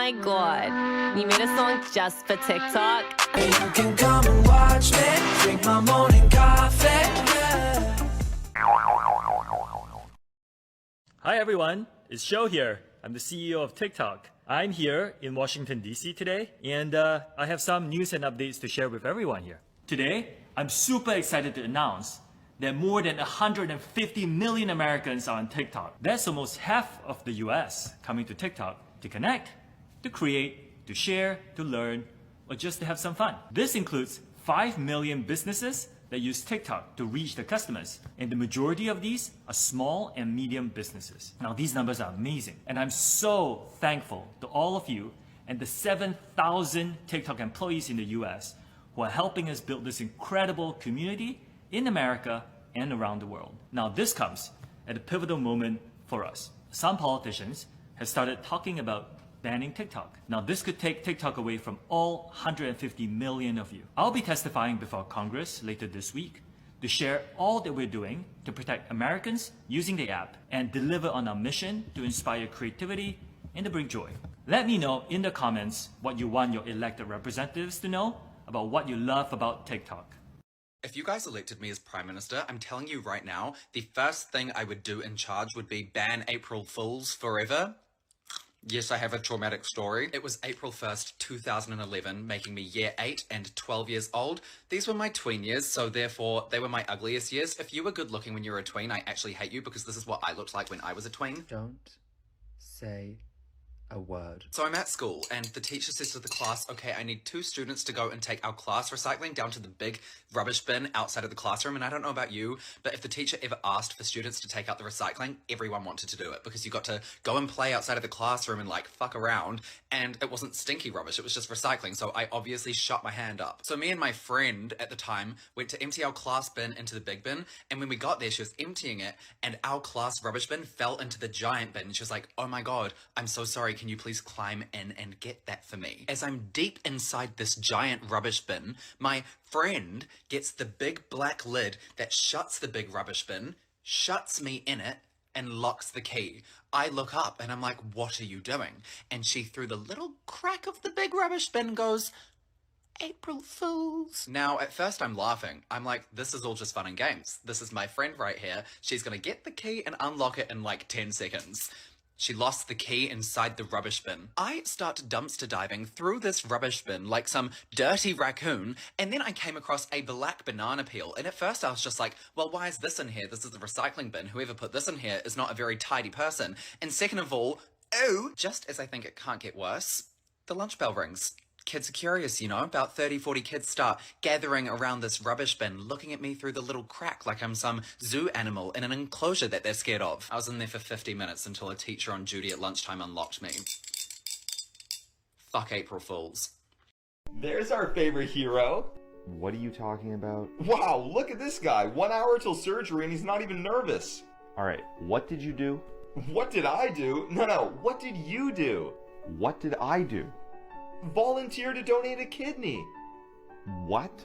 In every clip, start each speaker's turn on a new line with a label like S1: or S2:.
S1: my god, you made a song just for TikTok?
S2: You can come and watch me drink my morning coffee.
S3: Hi everyone, it's Show here. I'm the CEO of TikTok. I'm here in Washington, D.C. today, and I have some news and updates to share with everyone here. Today, I'm super excited to announce that more than 150 million Americans are on TikTok. That's almost half of the US coming to TikTok to connect, to create, to share, to learn, or just to have some fun. This includes 5 million businesses that use TikTok to reach their customers, and the majority of these are small and medium businesses. Now these numbers are amazing, and I'm so thankful to all of you and the 7,000 TikTok employees in the US who are helping us build this incredible community in America and around the world. Now this comes at a pivotal moment for us. Some politicians have started talking about banning TikTok. Now this could take TikTok away from all 150 million of you. I'll be testifying before Congress later this week to share all that we're doing to protect Americans using the app and deliver on our mission to inspire creativity and to bring joy. Let me know in the comments what you want your elected representatives to know about what you love about TikTok.
S4: If you guys elected me as Prime Minister, I'm telling you right now, the first thing I would do in charge would be ban April Fools forever. Yes, I have a traumatic story. It was April 1st, 2011, making me year 8 and 12 years old. These were my tween years, so therefore they were my ugliest years. If you were good looking when you were a tween, I actually hate you because this is what I looked like when I was a tween.
S5: Don't say a word.
S4: So I'm at school and the teacher says to the class, okay, I need 2 students to go and take our class recycling down to the big rubbish bin outside of the classroom. And I don't know about you, but if the teacher ever asked for students to take out the recycling, everyone wanted to do it because you got to go and play outside of the classroom and like fuck around, and it wasn't stinky rubbish, it was just recycling. So I obviously shot my hand up. So me and my friend at the time went to empty our class bin into the big bin, and when we got there she was emptying it and our class rubbish bin fell into the giant bin. She was like, oh my god, I'm so sorry, can you please climb in and get that for me? As I'm deep inside this giant rubbish bin, my friend gets the big black lid that shuts the big rubbish bin, shuts me in it, and locks the key. I look up and I'm like, what are you doing? And she, through the little crack of the big rubbish bin, goes, April Fools. Now, at first I'm laughing. I'm like, this is all just fun and games. This is my friend right here. She's gonna get the key and unlock it in like 10 seconds. She lost the key inside the rubbish bin. I start dumpster diving through this rubbish bin like some dirty raccoon, and then I came across a black banana peel, and at first I was just like, well, why is this in here? This is the recycling bin. Whoever put this in here is not a very tidy person. And second of all, oh, just as I think it can't get worse, the lunch bell rings. Kids are curious, you know, about 30, 40 kids start gathering around this rubbish bin, looking at me through the little crack like I'm some zoo animal in an enclosure that they're scared of. I was in there for 50 minutes until a teacher on duty at lunchtime unlocked me. Fuck April Fools.
S6: There's our favorite hero.
S7: What are you talking about?
S6: Wow, look at this guy. 1 hour till surgery and he's not even nervous.
S7: Alright, what did you do?
S6: What did I do? No, what did you do?
S7: What did I do?
S6: Volunteer to donate a kidney.
S7: What?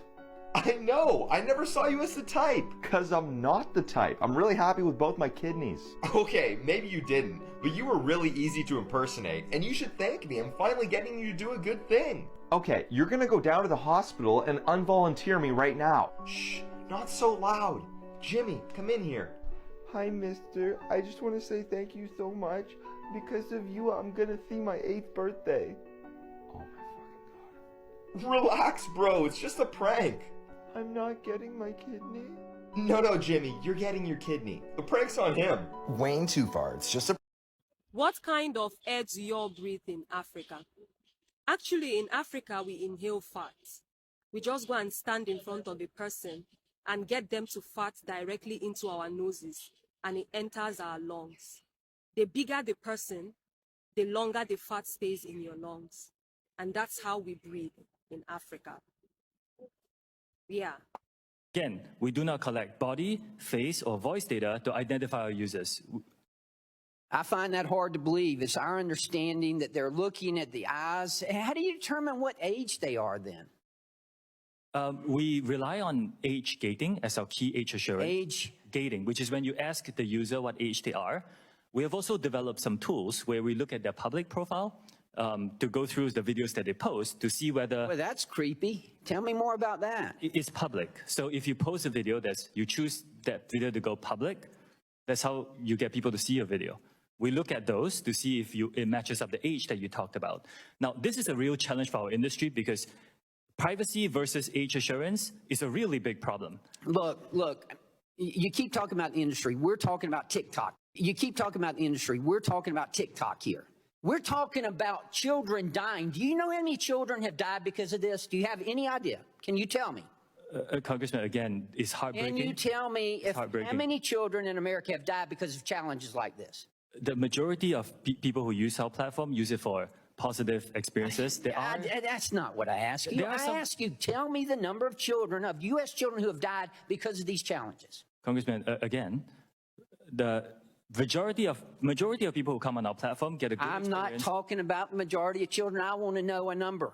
S6: I know, I never saw you as the type.
S7: Cause I'm not the type. I'm really happy with both my kidneys.
S6: Okay, maybe you didn't, but you were really easy to impersonate, and you should thank me. I'm finally getting you to do a good thing.
S7: Okay, you're gonna go down to the hospital and unvolunteer me right now.
S6: Shh, not so loud. Jimmy, come in here.
S7: Hi, mister. I just want to say thank you so much. Because of you, I'm gonna see my 8th birthday. Oh my fucking god.
S6: Relax, bro, it's just a prank.
S7: I'm not getting my kidney.
S6: No, Jimmy, you're getting your kidney. The prank's on him.
S8: Way too far. It's just a...
S9: What kind of air do you all breathe in Africa? Actually, in Africa, we inhale fat. We just go and stand in front of a person and get them to fart directly into our noses, and it enters our lungs. The bigger the person, the longer the fat stays in your lungs. And that's how we breathe in Africa. Yeah.
S3: Again, we do not collect body, face, or voice data to identify our users.
S10: I find that hard to believe. It's our understanding that they're looking at the eyes. How do you determine what age they are then?
S3: We rely on age gating as our key age assurance.
S10: Age
S3: gating, which is when you ask the user what age they are. We have also developed some tools where we look at their public profile, to go through the videos that they post to see whether
S10: Well, that's creepy. Tell me more about that.
S3: it's public. So if you post a video, you choose that video to go public, that's how you get people to see your video. We look at those to see if it matches up the age that you talked about. Now, this is a real challenge for our industry because privacy versus age assurance is a really big problem.
S10: Look, you keep talking about the industry. We're talking about TikTok. You keep talking about the industry. We're talking about TikTok here. We're talking about children dying. Do you know how many children have died because of this? Do you have any idea? Can you tell me?
S3: Congressman, again, it's heartbreaking.
S10: Can you tell me how many children in America have died because of challenges like this?
S3: The majority of people who use our platform use it for positive experiences.
S10: That's not what I ask you. I ask you, tell me the number of children, of U.S. children who have died because of these challenges.
S3: Congressman, again, the majority of people who come on our platform get a good experience.
S10: I'm not talking about the majority of children. I want to know a number.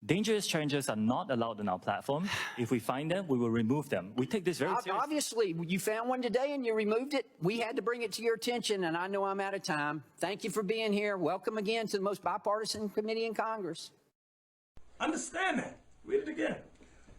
S3: Dangerous challenges are not allowed on our platform. If we find them, we will remove them. We take this very seriously.
S10: Obviously, you found one today and you removed it. We had to bring it to your attention, and I know I'm out of time. Thank you for being here. Welcome again to the most bipartisan committee in Congress.
S11: Understand that. Read it again.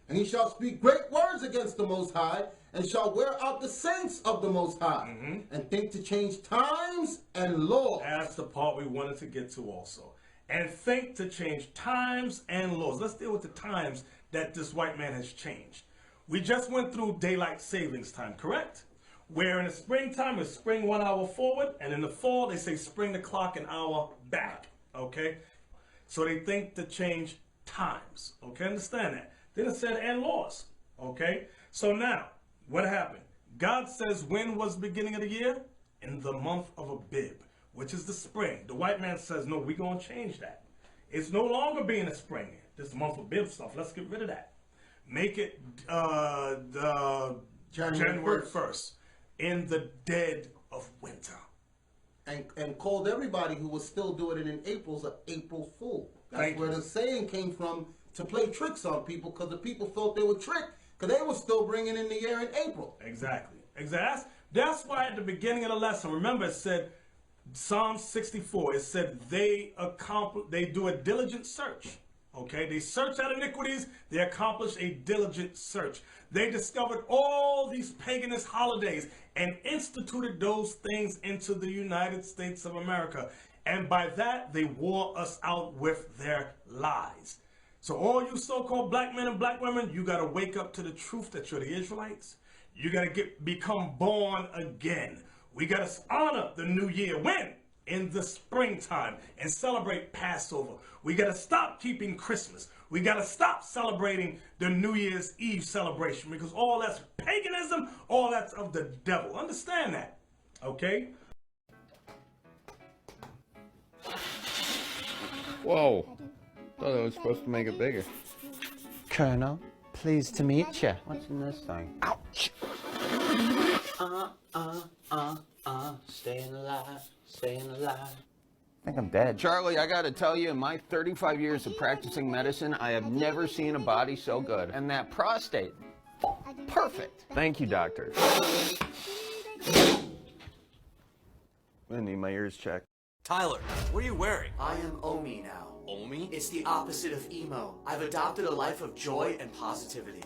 S12: And he shall speak great words against the Most High, and shall wear out the saints of the Most High, and think to change times and laws.
S11: That's the part we wanted to get to also. And think to change times and laws. Let's deal with the times that this white man has changed. We just went through daylight savings time, correct? Where in the springtime it's spring 1 hour forward, and in the fall they say spring the clock an hour back, okay? So they think to change times, okay? Understand that. Then it said and laws, okay? So now, what happened? God says when was the beginning of the year? In the month of Abib, which is the spring. The white man says, no, we're going to change that. It's no longer being a spring. This month of Abib stuff, let's get rid of that. Make it the January 1st, in the dead of winter.
S12: And called everybody who was still doing it in April an April Fool. That's where the saying came from, to play tricks on people, because the people thought they were tricked because they were still bringing in the year in April.
S11: Exactly. That's why at the beginning of the lesson, remember it said, Psalm 64, it said they do a diligent search. Okay, they search out iniquities, they accomplish a diligent search. They discovered all these paganist holidays and instituted those things into the United States of America. And by that, they wore us out with their lies. So all you so-called black men and black women, you got to wake up to the truth that you're the Israelites. You got to become born again. We got to honor the new year. When? In the springtime, and celebrate Passover. We got to stop keeping Christmas. We got to stop celebrating the New Year's Eve celebration, because all that's paganism, all that's of the devil. Understand that, okay?
S7: Whoa. Thought I was supposed to make it bigger. Colonel, pleased to meet you. What's in this thing? Ouch!
S10: Staying alive, staying alive.
S7: I think I'm dead. Charlie, I gotta tell you, in my 35 years of practicing medicine, I have never seen a body so good. And that prostate, perfect. Thank you, doctor. I'm gonna need my ears checked.
S13: Tyler, what are you wearing?
S14: I am Omi now.
S13: Omi?
S14: It's the opposite of emo. I've adopted a life of joy and positivity.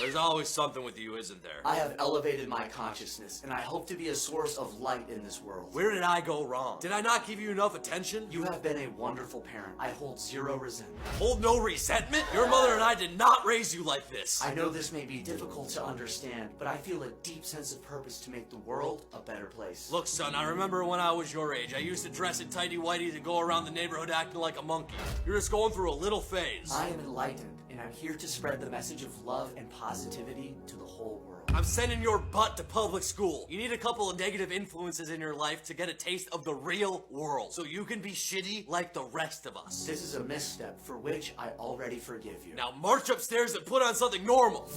S13: There's always something with you, isn't there?
S14: I have elevated my consciousness, and I hope to be a source of light in this world.
S13: Where did I go wrong? Did I not give you enough attention?
S14: You have been a wonderful parent. I hold zero resentment.
S13: Hold no resentment? Your mother and I did not raise you like this.
S14: I know this may be difficult to understand, but I feel a deep sense of purpose to make the world a better place.
S13: Look, son, I remember when I was your age. I used to dress in tighty-whities and go around the neighborhood acting like a monkey. You're just going through a little phase.
S14: I am enlightened, and I'm here to spread the message of love and positivity to the whole world.
S13: I'm sending your butt to public school. You need a couple of negative influences in your life to get a taste of the real world, so you can be shitty like the rest of us.
S14: This is a misstep for which I already forgive you.
S13: Now march upstairs and put on something normal.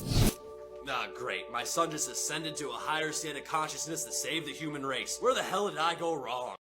S13: Ah, great. My son just ascended to a higher state of consciousness to save the human race. Where the hell did I go wrong?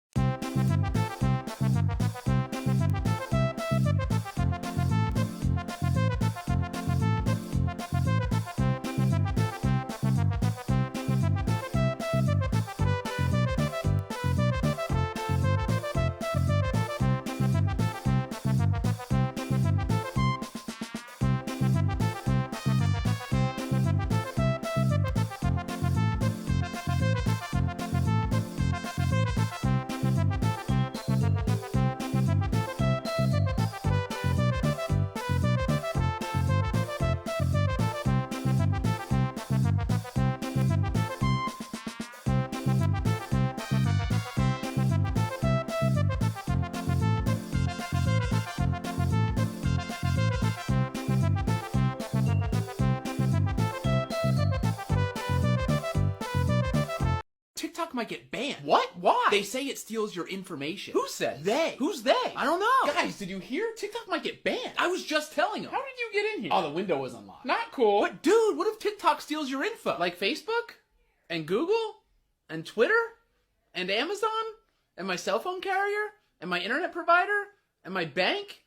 S15: TikTok might get banned.
S14: What? Why?
S15: They say it steals your information.
S14: Who said?
S15: They.
S14: Who's they?
S15: I don't know.
S14: Guys, did you hear? TikTok might get banned.
S15: I was just telling them.
S14: How did you get in here?
S15: Oh, the window was unlocked.
S14: Not cool.
S15: But dude, what if TikTok steals your info?
S14: Like Facebook? And Google? And Twitter? And Amazon? And my cell phone carrier? And my internet provider? And my bank?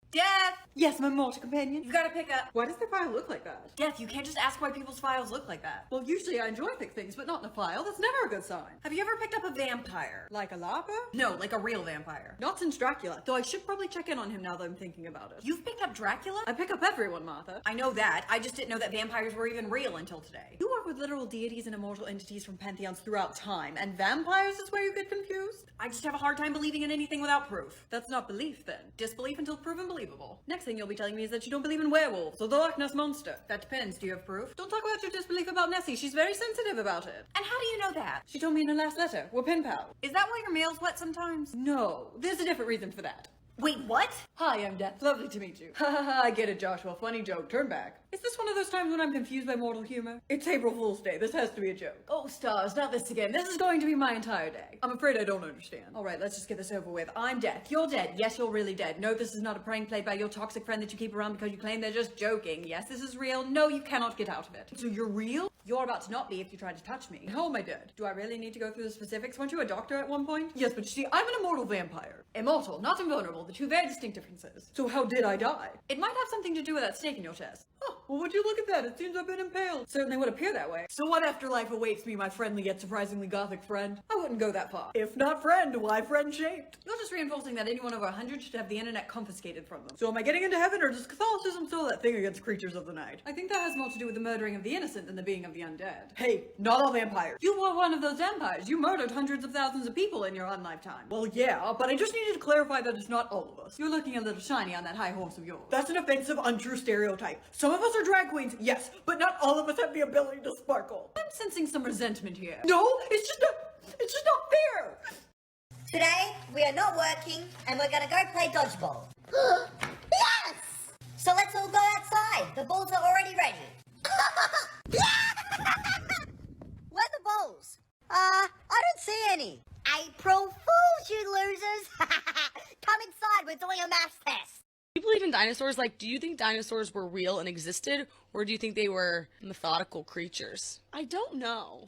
S16: Death!
S17: Yes, my mortal companion.
S16: You've got to pick up.
S17: Why does the file look like that?
S16: Death, you can't just ask why people's files look like that.
S17: Well, usually I enjoy thick things, but not in a file. That's never a good sign.
S16: Have you ever picked up a vampire?
S17: Like a lapa?
S16: No, like a real vampire.
S17: Not since Dracula, though I should probably check in on him now that I'm thinking about it.
S16: You've picked up Dracula?
S17: I pick up everyone, Martha.
S16: I know that. I just didn't know that vampires were even real until today.
S17: You work with literal deities and immortal entities from pantheons throughout time, and vampires is where you get confused?
S16: I just have a hard time believing in anything without proof.
S17: That's not belief, then.
S16: Disbelief until proven believable.
S17: Next thing you'll be telling me is that you don't believe in werewolves or the Loch Ness Monster.
S16: That depends. Do you have proof?
S17: Don't talk about your disbelief about Nessie. She's very sensitive about it.
S16: And how do you know that?
S17: She told me in her last letter. We're pen pals.
S16: Is that why your mail's wet sometimes?
S17: No, there's a different reason for that.
S16: Wait, what?
S17: Hi, I'm Death. Lovely to meet you. Ha ha ha, I get it, Joshua. Funny joke. Turn back. Is this one of those times when I'm confused by mortal humor? It's April Fool's Day. This has to be a joke. Oh, stars, not this again. This is going to be my entire day. I'm afraid I don't understand. All right, let's just get this over with. I'm Death. You're dead. Yes, you're really dead. No, this is not a prank played by your toxic friend that you keep around because you claim they're just joking. Yes, this is real. No, you cannot get out of it. So you're real? You're about to not be if you try to touch me. How am I dead? Do I really need to go through the specifics? Weren't you a doctor at one point? Yes, but you see, I'm an immortal vampire. Immortal, not invulnerable. The two very distinct differences. So how did I die? It might have something to do with that stake in your chest. Oh, well, would you look at that? It seems I've been impaled. Certainly would appear that way. So what afterlife awaits me, my friendly yet surprisingly gothic friend? I wouldn't go that far. If not friend, why friend-shaped? You're just reinforcing that anyone over 100 should have the internet confiscated from them. So am I getting into heaven, or does Catholicism still that thing against creatures of the night? I think that has more to do with the murdering of the innocent than the being of the undead. Hey, not all vampires. You were one of those vampires. You murdered hundreds of thousands of people in your unlifetime. Well, yeah, but I just needed to clarify that it's not all of us. You're looking a little shiny on that high horse of yours. That's an offensive, untrue stereotype. Some of us are drag queens, yes, but not all of us have the ability to sparkle. I'm sensing some resentment here. No, it's just not fair.
S18: Today, we are not working, and we're gonna go play dodgeball. Yes! So let's all go outside. The balls are already ready. Where are the balls? I don't see any. April Fools, you losers! Come inside, we're doing a maths test.
S1: Do you believe in dinosaurs? Like, do you think dinosaurs were real and existed, or do you think they were methodical creatures?
S19: I don't know.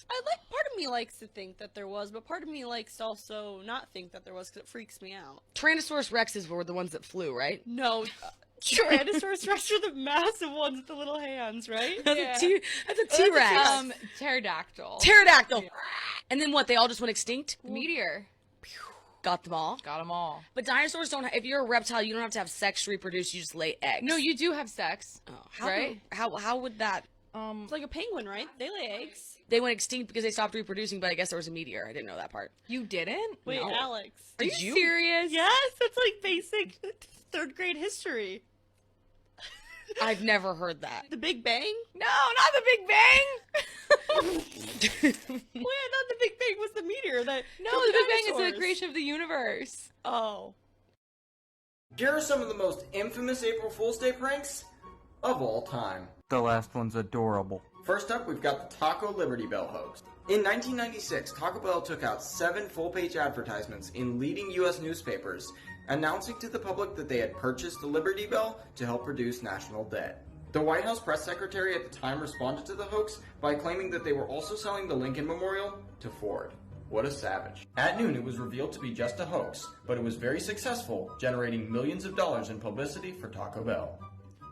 S19: Part of me likes to think that there was, but part of me likes to also not think that there was because it freaks me out.
S1: Tyrannosaurus rexes were the ones that flew, right?
S19: No, Tyrannosaurus rex are the massive ones with the little hands, right?
S1: That's a T-Rex.
S19: Pterodactyl.
S1: Pterodactyl. And then what? They all just went extinct?
S19: Meteor.
S1: Got them all.
S19: Got them all.
S1: But dinosaurs don't. If you're a reptile, you don't have to have sex to reproduce. You just lay eggs.
S19: No, you do have sex.
S1: Oh,
S19: right?
S1: How would that?
S19: It's like a penguin, right? They lay eggs.
S1: They went extinct because they stopped reproducing, but I guess there was a meteor. I didn't know that part.
S19: You didn't? Wait,
S1: No.
S19: Alex.
S1: Are
S19: Did
S1: you
S19: serious? Yes, that's like basic 3rd grade history.
S1: I've never heard that.
S19: The Big Bang?
S1: No, not the Big Bang!
S19: Wait, I thought the Big Bang was the meteor that
S1: No,
S19: killed
S1: the Big Bang is
S19: dinosaurs.
S1: the creation of the universe.
S19: Oh.
S20: Here are some of the most infamous April Fool's Day pranks of all time.
S21: The last one's adorable.
S20: First up, we've got the Taco Liberty Bell hoax. In 1996, Taco Bell took out 7 full-page advertisements in leading U.S. newspapers, announcing to the public that they had purchased the Liberty Bell to help reduce national debt. The White House press secretary at the time responded to the hoax by claiming that they were also selling the Lincoln Memorial to Ford. What a savage. At noon, it was revealed to be just a hoax, but it was very successful, generating millions of dollars in publicity for Taco Bell.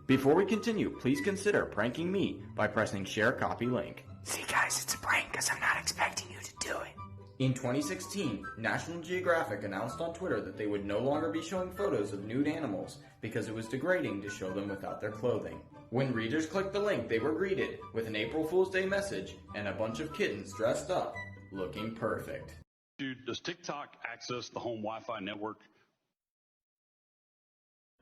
S20: Before we continue, please consider pranking me by pressing share copy link.
S14: See guys, it's a prank because I'm not expecting you to do it.
S20: In 2016, National Geographic announced on Twitter that they would no longer be showing photos of nude animals because it was degrading to show them without their clothing. When readers clicked the link, they were greeted with an April Fool's Day message and a bunch of kittens dressed up, looking perfect.
S22: Dude, does TikTok access the home Wi-Fi network?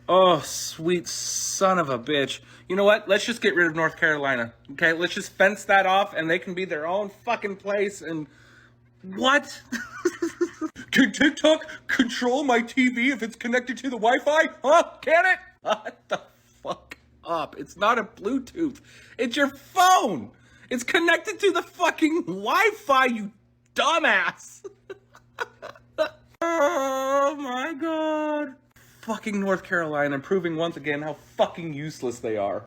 S23: Oh, sweet son of a bitch. You know what? Let's just get rid of North Carolina. Okay, let's just fence that off and they can be their own fucking place and... What? Can TikTok control my TV if it's connected to the Wi-Fi? Huh? Can it? What the fuck up? It's not a Bluetooth. It's your phone. It's connected to the fucking Wi-Fi, you dumbass. Oh my god. Fucking North Carolina, proving once again how fucking useless they are.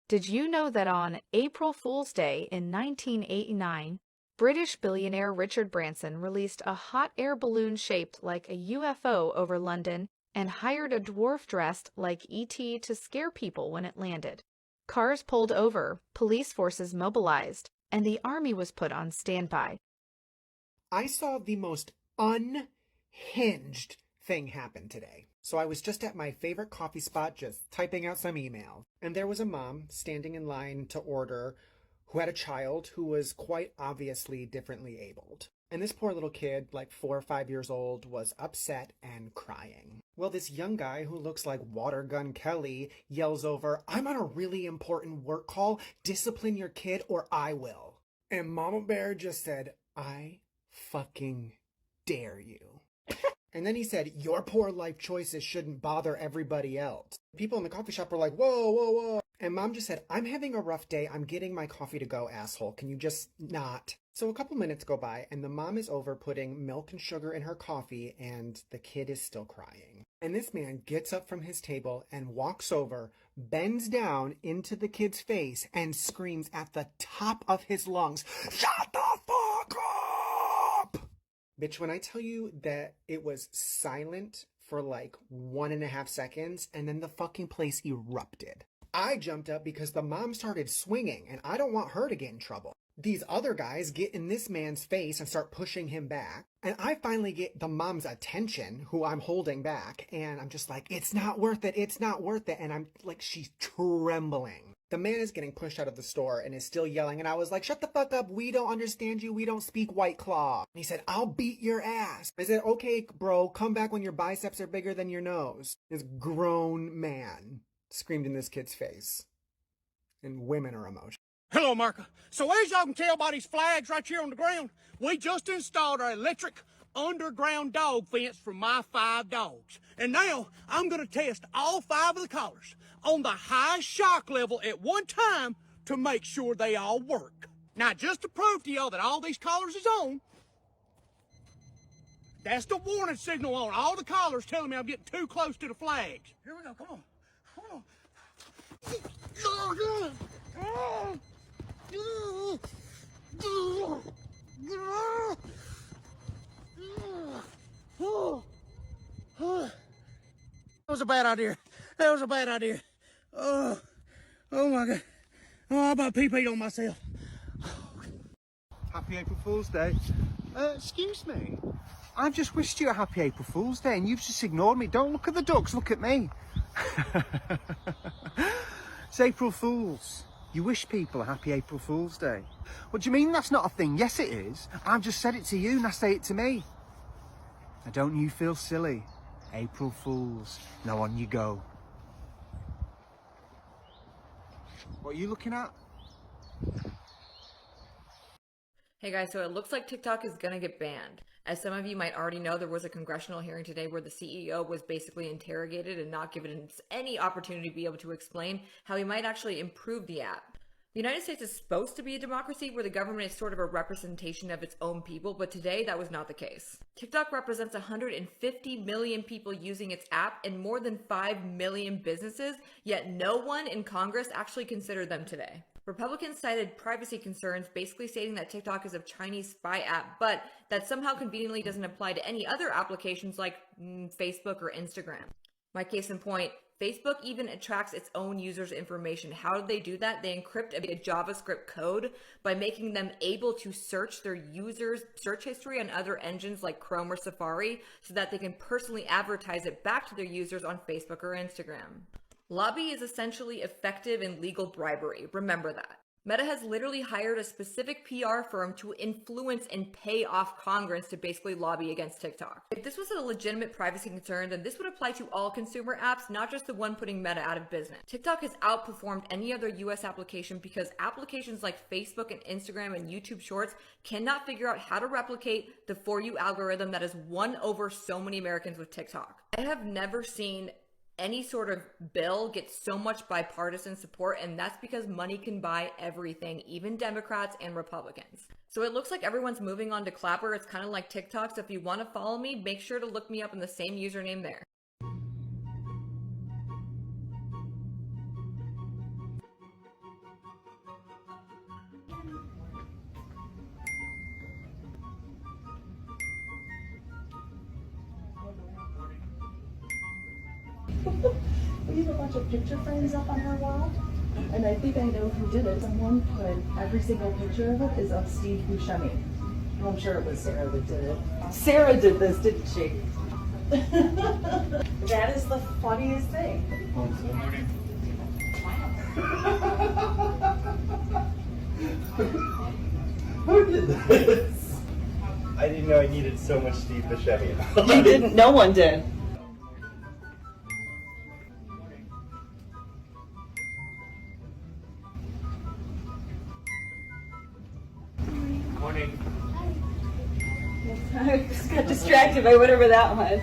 S2: Did you know that on April Fool's Day in 1989, British billionaire Richard Branson released a hot air balloon shaped like a UFO over London and hired a dwarf dressed like E.T. to scare people when it landed? Cars pulled over, police forces mobilized, and the army was put on standby.
S4: I saw the most unhinged thing happen today. So I was just at my favorite coffee spot just typing out some email, and there was a mom standing in line to order who had a child who was quite obviously differently abled. And this poor little kid, like 4 or 5 years old, was upset and crying. Well, this young guy who looks like Water Gun Kelly yells over, "I'm on a really important work call. Discipline your kid or I will." And Mama Bear just said, "I fucking dare you." And then he said, "Your poor life choices shouldn't bother everybody else." People in the coffee shop were like, "Whoa, whoa, whoa." And Mom just said, "I'm having a rough day. I'm getting my coffee to go, asshole. Can you just not?" So a couple minutes go by, and the mom is over putting milk and sugar in her coffee, and the kid is still crying. And this man gets up from his table and walks over, bends down into the kid's face, and screams at the top of his lungs, "Shut the fuck up!" Bitch, when I tell you that it was silent for like 1.5 seconds, and then the fucking place erupted. I jumped up because the mom started swinging, and I don't want her to get in trouble. These other guys get in this man's face and start pushing him back. And I finally get the mom's attention, who I'm holding back, and I'm just like, "It's not worth it, it's not worth it." And I'm like, she's trembling. The man is getting pushed out of the store and is still yelling, and I was like, "Shut the fuck up, we don't understand you, we don't speak White Claw." And he said, "I'll beat your ass." I said, "Okay, bro, come back when your biceps are bigger than your nose." This grown man screamed in this kid's face. And women are emotional.
S5: Hello, America. So as y'all can tell by these flags right here on the ground, we just installed our electric underground dog fence for my 5 dogs. And now I'm going to test all 5 of the collars on the highest shock level at one time to make sure they all work. Now, just to prove to y'all that all these collars is on, that's the warning signal on all the collars telling me I'm getting too close to the flags. Here we go. Come on. Come on. That was a bad idea. That was a bad idea. Oh my God. Oh, I about pee-peed on myself.
S24: Happy April Fool's Day. Excuse me. I've just wished you a happy April Fool's Day and you've just ignored me. Don't look at the ducks, look at me. It's April Fool's. You wish people a happy April Fool's Day. What do you mean that's not a thing? Yes, it is. I've just said it to you, now say it to me. Now don't you feel silly? April Fools. Now on you go. What are you looking at?
S25: Hey guys, so it looks like TikTok is gonna get banned. As some of you might already know, there was a congressional hearing today where the CEO was basically interrogated and not given any opportunity to be able to explain how he might actually improve the app. The United States is supposed to be a democracy where the government is sort of a representation of its own people, but today that was not the case. TikTok represents 150 million people using its app and more than 5 million businesses, yet no one in Congress actually considered them today. Republicans cited privacy concerns, basically stating that TikTok is a Chinese spy app, but that somehow conveniently doesn't apply to any other applications like Facebook or Instagram. My case in point, Facebook even tracks its own users' information. How do they do that? They encrypt a JavaScript code by making them able to search their users' search history on other engines like Chrome or Safari so that they can personally advertise it back to their users on Facebook or Instagram. Lobby is essentially effective and legal bribery. Remember that. Meta has literally hired a specific PR firm to influence and pay off Congress to basically lobby against TikTok. If this was a legitimate privacy concern, then this would apply to all consumer apps, not just the one putting Meta out of business. TikTok has outperformed any other US application because applications like Facebook and Instagram and YouTube Shorts cannot figure out how to replicate the For You algorithm that has won over so many Americans with TikTok. I have never seen any sort of bill gets so much bipartisan support, and that's because money can buy everything, even Democrats and Republicans. So it looks like everyone's moving on to Clapper. It's kind of like TikTok, so if you want to follow me, make sure to look me up in the same username there.
S3: We have a bunch of picture frames up on her wall, and I think I know who did it. Someone put every single picture of it is of Steve Buscemi. Well, I'm sure it was Sarah that did it. Sarah did this, didn't she? That is the funniest thing.
S6: Who did this? I didn't know I needed so much Steve Buscemi.
S3: You didn't? No one did.
S6: Morning.
S3: I just got distracted by whatever that was.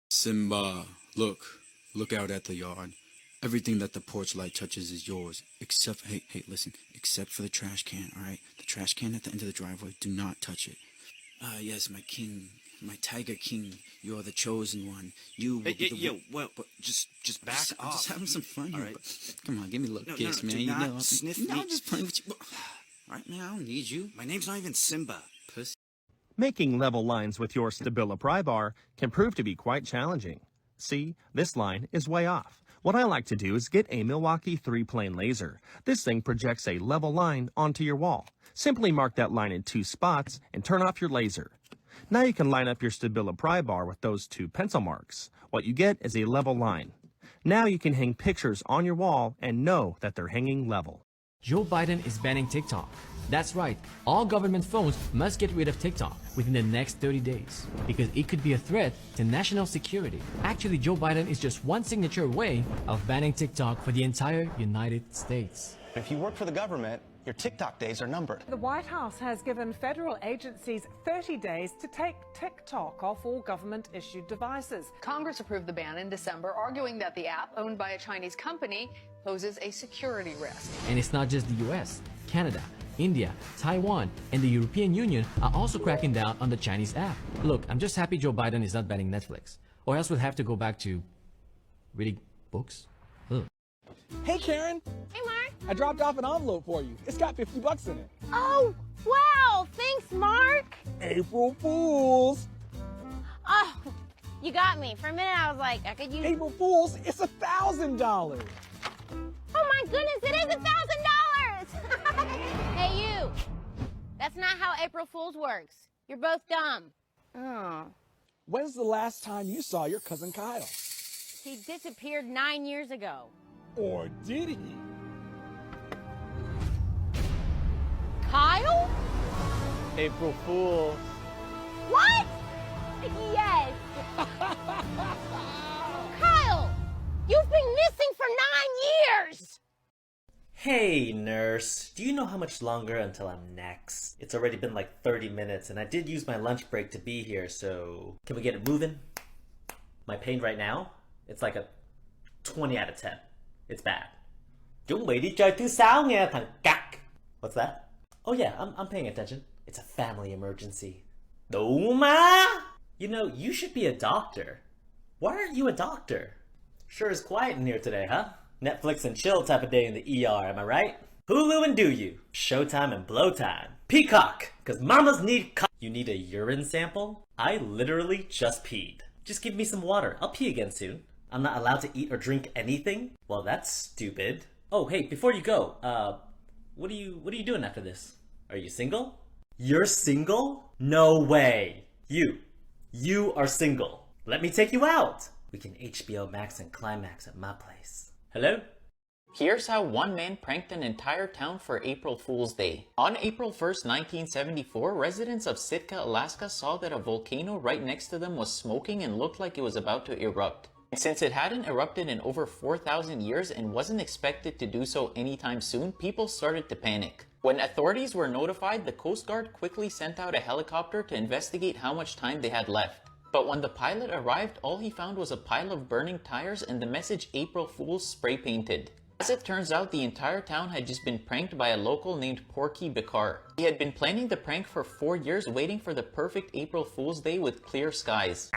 S8: Simba, look out at the yard. Everything that the porch light touches is yours, except, hey, listen, except for the trash can, alright? The trash can at the end of the driveway, do not touch it. Yes, my king, my tiger king, you are the chosen one. You will be the
S9: well, but just back off.
S8: I'm just having some fun here,
S9: right.
S8: but come on, give me a little kiss,
S9: do
S8: man. You
S9: not
S8: know,
S9: sniff
S8: no,
S9: me.
S8: I'm just playing with you. Alright, man, I don't need you.
S9: My name's not even Simba.
S8: Pussy.
S12: Making level lines with your Stabila pry bar can prove to be quite challenging. See, this line is way off. What I like to do is get a Milwaukee 3-plane laser. This thing projects a level line onto your wall. Simply mark that line in 2 spots and turn off your laser. Now you can line up your Stabila pry bar with those 2 pencil marks. What you get is a level line. Now you can hang pictures on your wall and know that they're hanging level.
S26: Joe Biden is banning TikTok. That's right, all government phones must get rid of TikTok within the next 30 days because it could be a threat to national security. Actually, Joe Biden is just one signature away of banning TikTok for the entire United States.
S27: If you work for the government, your TikTok days are numbered.
S28: The White House has given federal agencies 30 days to take TikTok off all government-issued devices.
S2: Congress approved the ban in December, arguing that the app, owned by a Chinese company, poses a security risk.
S26: And it's not just the US, Canada, India, Taiwan, and the European Union are also cracking down on the Chinese app. Look, I'm just happy Joe Biden is not banning Netflix, or else we'll have to go back to reading books. Ugh.
S29: Hey Karen!
S30: Hey Mark!
S29: I dropped off an envelope for you. It's got $50 in it.
S30: Oh, wow! Thanks, Mark!
S29: April Fools!
S30: Oh, you got me. For a minute I was like, I could use...
S29: April Fools, it's $1,000!
S30: Oh my goodness, it is $1,000! Hey you! That's not how April Fool's works. You're both dumb. Oh.
S29: When's the last time you saw your cousin Kyle?
S30: He disappeared 9 years ago.
S29: Or did he?
S30: Kyle?
S29: April Fools.
S30: What? Yes! Kyle! You've been missing for 9 years!
S31: Hey, nurse. Do you know how much longer until I'm next? It's already been like 30 minutes, and I did use my lunch break to be here, so... Can we get it moving? My pain right now? It's like a 20 out of 10. It's bad. Chuẩn bị đi chơi thứ sáu nghe thằng cặc. What's that? Oh yeah, I'm paying attention. It's a family emergency. Đủ má! You know, you should be a doctor. Why aren't you a doctor? Sure is quiet in here today, huh? Netflix and chill type of day in the ER, am I right? Hulu and Do You. Showtime and Blow Time. Peacock, cause mamas need You need a urine sample? I literally just peed. Just give me some water. I'll pee again soon. I'm not allowed to eat or drink anything? Well, that's stupid. Oh, hey, before you go, what are you doing after this? Are you single? You're single? No way. You are single. Let me take you out. We can HBO Max and Climax at my place. Hello?
S32: Here's how one man pranked an entire town for April Fool's Day. On April 1st, 1974, residents of Sitka, Alaska saw that a volcano right next to them was smoking and looked like it was about to erupt. Since it hadn't erupted in over 4,000 years and wasn't expected to do so anytime soon, people started to panic. When authorities were notified, the Coast Guard quickly sent out a helicopter to investigate how much time they had left. But when the pilot arrived, all he found was a pile of burning tires and the message April Fools spray painted. As it turns out, the entire town had just been pranked by a local named Porky Bicar. He had been planning the prank for 4 years, waiting for the perfect April Fool's Day with clear skies.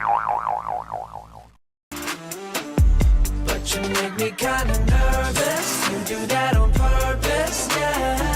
S1: But you make me kinda nervous. You do that on purpose, yeah.